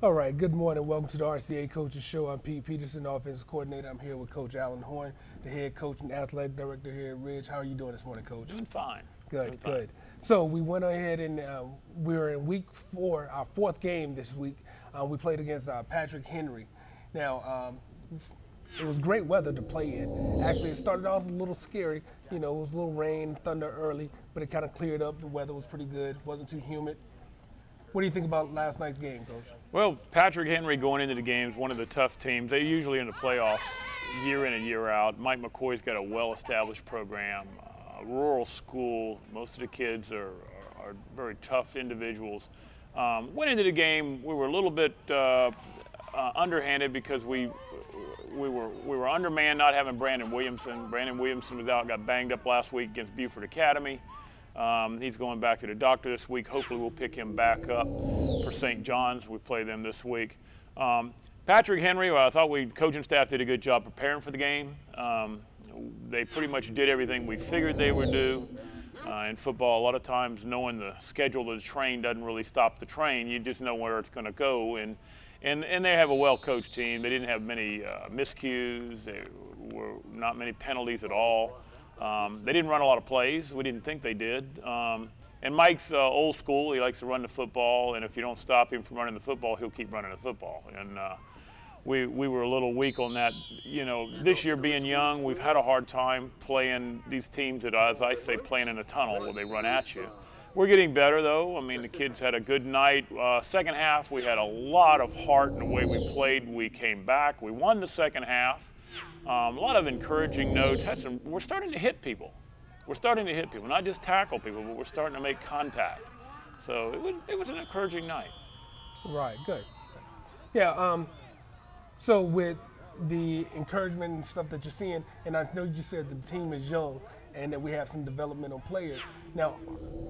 All right, good morning. Welcome to the RCA Coaches Show. I'm Pete Peterson, offensive coordinator. I'm here with Coach Alan Horn, the head coach and athletic director here at Ridge. How are you doing this morning, Coach? Doing fine. Doing Good, fine. good. So we went ahead and we were in week 4, our 4th game this week. We played against Patrick Henry. Now, it was great weather to play in. Actually, it started off a little scary. You know, it was a little rain, thunder early, but it kind of cleared up. The weather was pretty good. Wasn't too humid. What do you think about last night's game, Coach? Well, Patrick Henry going into the game is one of the tough teams. They're usually in the playoffs year in and year out. Mike McCoy's got a well-established program, a rural school. Most of the kids are very tough individuals. Went into the game, we were a little bit underhanded because we were undermanned not having Brandon Williamson. Brandon Williamson was out, got banged up last week against Buford Academy. He's going back to the doctor this week. Hopefully we'll pick him back up for St. John's. We play them this week. Patrick Henry, well, I thought coaching staff did a good job preparing for the game. They pretty much did everything we figured they would do. In football, a lot of times knowing the schedule of the train doesn't really stop the train. You just know where it's going to go. And they have a well-coached team. They didn't have many miscues. There were not many penalties at all. They didn't run a lot of plays. We didn't think they did. And Mike's old school. He likes to run the football, and if you don't stop him from running the football, he'll keep running the football. And we were a little weak on that. You know, this year being young, we've had a hard time playing these teams that, as I say, playing in a tunnel where they run at you. We're getting better, though. I mean, the kids had a good night. Second half, we had a lot of heart in the way we played. We came back. We won the second half. A lot of encouraging notes. We're starting to hit people. We're starting to hit people, not just tackle people, but we're starting to make contact. So it was an encouraging night. Right, good. Yeah, so with the encouragement and stuff that you're seeing, and I know you said the team is young and that we have some developmental players. Now,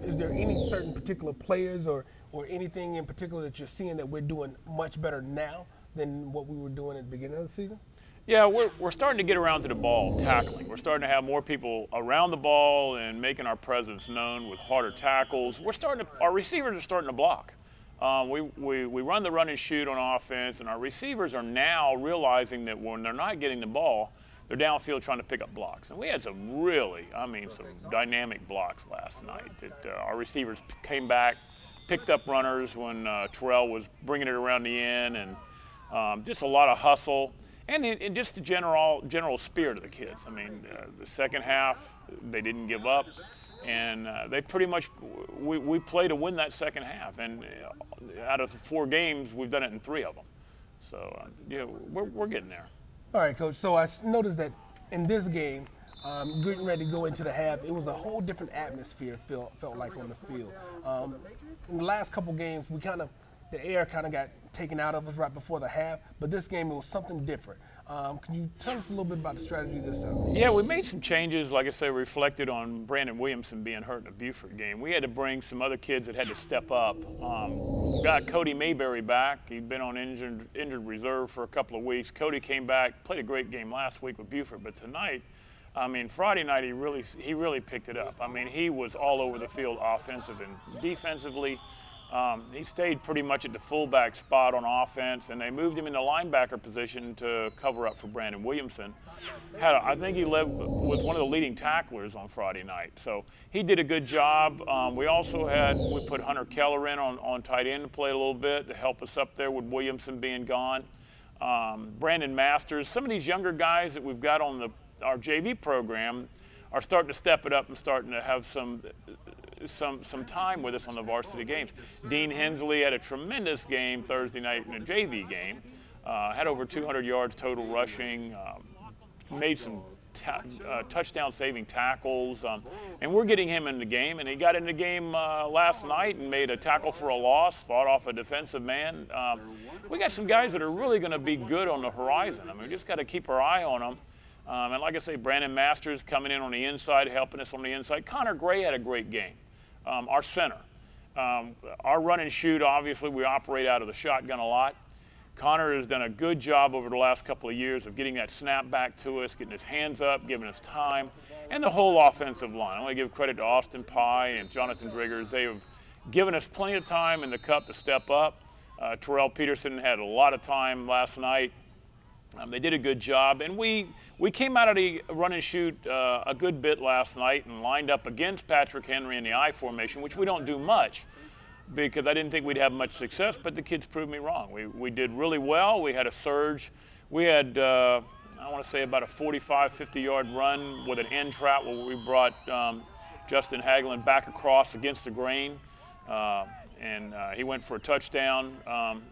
is there any certain particular players or anything in particular that you're seeing that we're doing much better now than what we were doing at the beginning of the season? Yeah, we're starting to get around to the ball, tackling. We're starting to have more people around the ball and making our presence known with harder tackles. Our receivers are starting to block. We run the run and shoot on offense, and our receivers are now realizing that when they're not getting the ball, they're downfield trying to pick up blocks. And we had some some dynamic blocks last night. That our receivers came back, picked up runners when Terrell was bringing it around the end, and just a lot of hustle. And just the general spirit of the kids. I mean, the second half, they didn't give up. And they pretty much, we play to win that second half. And out of the 4 games, we've done it in 3 of them. So, yeah, we're getting there. All right, Coach. So I noticed that in this game, getting ready to go into the half, it was a whole different atmosphere, felt like on the field. In the last couple games, the air kind of got taken out of us right before the half, but this game it was something different. Can you tell us a little bit about the strategy this time? Yeah, we made some changes, like I say, reflected on Brandon Williamson being hurt in the Buford game. We had to bring some other kids that had to step up. Got Cody Mayberry back. He'd been on injured reserve for a couple of weeks. Cody came back, played a great game last week with Buford, but tonight, I mean, Friday night he really picked it up. I mean, he was all over the field offensive and defensively. He stayed pretty much at the fullback spot on offense, and they moved him into linebacker position to cover up for Brandon Williamson. I think he was one of the leading tacklers on Friday night, so he did a good job. We put Hunter Keller in on tight end to play a little bit to help us up there with Williamson being gone. Brandon Masters, some of these younger guys that we've got on our JV program are starting to step it up and starting to have some time with us on the varsity games. Dean Hensley had a tremendous game Thursday night in a JV game. Had over 200 yards total rushing, made some touchdown-saving tackles, and we're getting him in the game. And he got in the game last night and made a tackle for a loss, fought off a defensive man. We got some guys that are really going to be good on the horizon. I mean, we just got to keep our eye on them. And like I say, Brandon Masters coming in on the inside, helping us on the inside. Connor Gray had a great game. Our center. Our run and shoot, obviously, we operate out of the shotgun a lot. Connor has done a good job over the last couple of years of getting that snap back to us, getting his hands up, giving us time, and the whole offensive line. I want to give credit to Austin Pye and Jonathan Driggers. They have given us plenty of time in the cup to step up. Terrell Peterson had a lot of time last night. They did a good job, and we came out of the run and shoot a good bit last night and lined up against Patrick Henry in the I formation, which we don't do much because I didn't think we'd have much success, but the kids proved me wrong. We did really well. We had a surge. We had, I want to say, about a 45, 50-yard run with an end trap where we brought Justin Hagelin back across against the grain. And he went for a touchdown.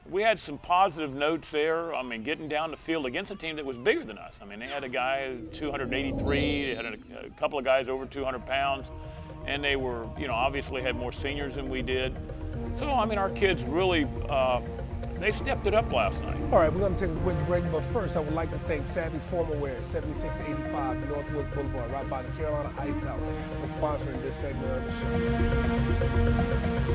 We had some positive notes there. I mean, getting down the field against a team that was bigger than us. I mean, they had a guy 283, they had a couple of guys over 200 pounds, and they were, you know, obviously had more seniors than we did. So, I mean, our kids really, they stepped it up last night. All right, we're going to take a quick break, but first I would like to thank Savvy's Formal Wear at 7685 Northwoods Boulevard, right by the Carolina Ice Palace, for sponsoring this segment of the show.